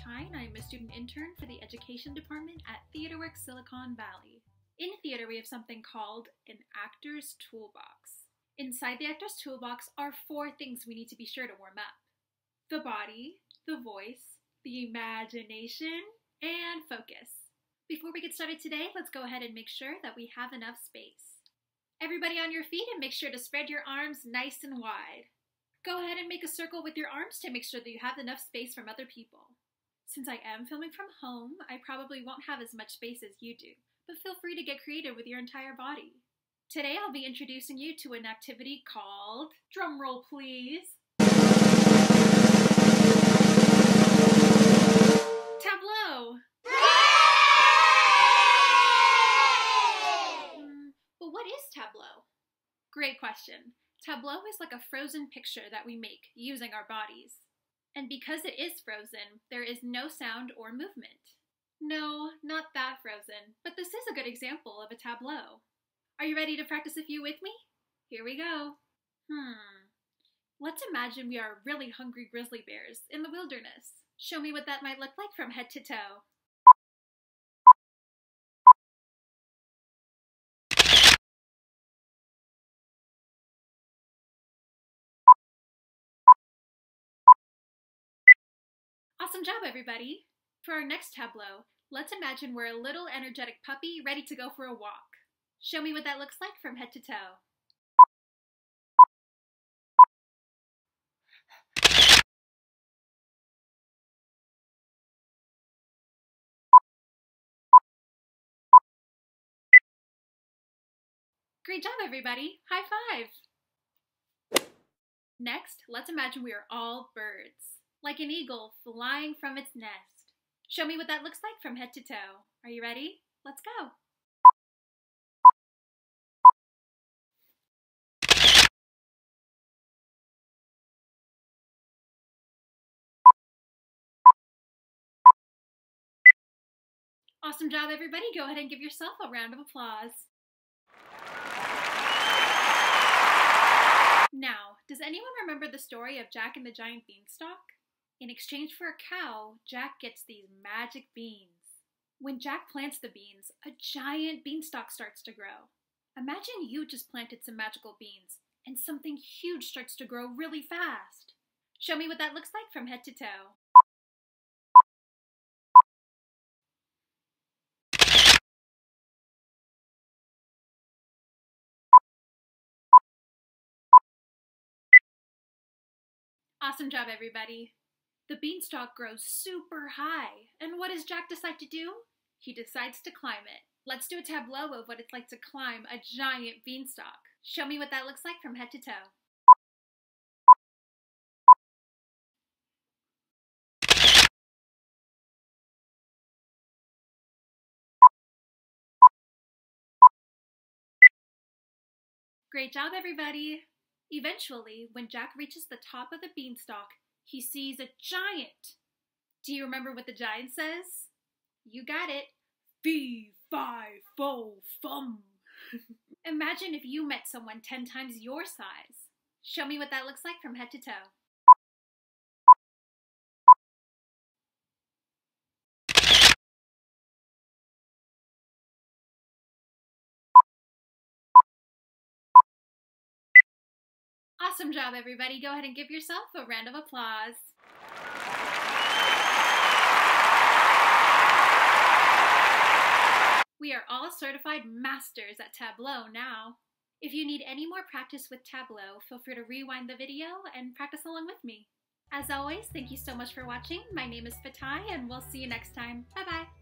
Fatai, and I am a student intern for the Education Department at TheatreWorks Silicon Valley. In theater, we have something called an actor's toolbox. Inside the actor's toolbox are 4 things we need to be sure to warm up: the body, the voice, the imagination, and focus. Before we get started today, let's go ahead and make sure that we have enough space. Everybody on your feet, and make sure to spread your arms nice and wide. Go ahead and make a circle with your arms to make sure that you have enough space from other people. Since I am filming from home, I probably won't have as much space as you do, but feel free to get creative with your entire body. Today I'll be introducing you to an activity called Drumroll, please. Tableau! But what is Tableau? Great question. Tableau is like a frozen picture that we make using our bodies. And because it is frozen, there is no sound or movement. No, not that frozen, but this is a good example of a tableau. Are you ready to practice a few with me? Here we go. Let's imagine we are really hungry grizzly bears in the wilderness. Show me what that might look like from head to toe. Awesome job, everybody! For our next tableau, let's imagine we're a little energetic puppy ready to go for a walk. Show me what that looks like from head to toe. Great job, everybody! High five! Next, let's imagine we are all birds, like an eagle flying from its nest. Show me what that looks like from head to toe. Are you ready? Let's go! Awesome job, everybody. Go ahead and give yourself a round of applause. Now, does anyone remember the story of Jack and the Giant Beanstalk? In exchange for a cow, Jack gets these magic beans. When Jack plants the beans, a giant beanstalk starts to grow. Imagine you just planted some magical beans, and something huge starts to grow really fast. Show me what that looks like from head to toe. Awesome job, everybody. The beanstalk grows super high, and what does Jack decide to do? He decides to climb it. Let's do a tableau of what it's like to climb a giant beanstalk. Show me what that looks like from head to toe. Great job, everybody! Eventually, when Jack reaches the top of the beanstalk, he sees a giant. Do you remember what the giant says? You got it. Fee, fi, fo, fum. Imagine if you met someone 10 times your size. Show me what that looks like from head to toe. Awesome job, everybody. Go ahead and give yourself a round of applause. We are all certified masters at Tableau now. If you need any more practice with Tableau, feel free to rewind the video and practice along with me. As always, thank you so much for watching. My name is Fatai, and we'll see you next time. Bye-bye.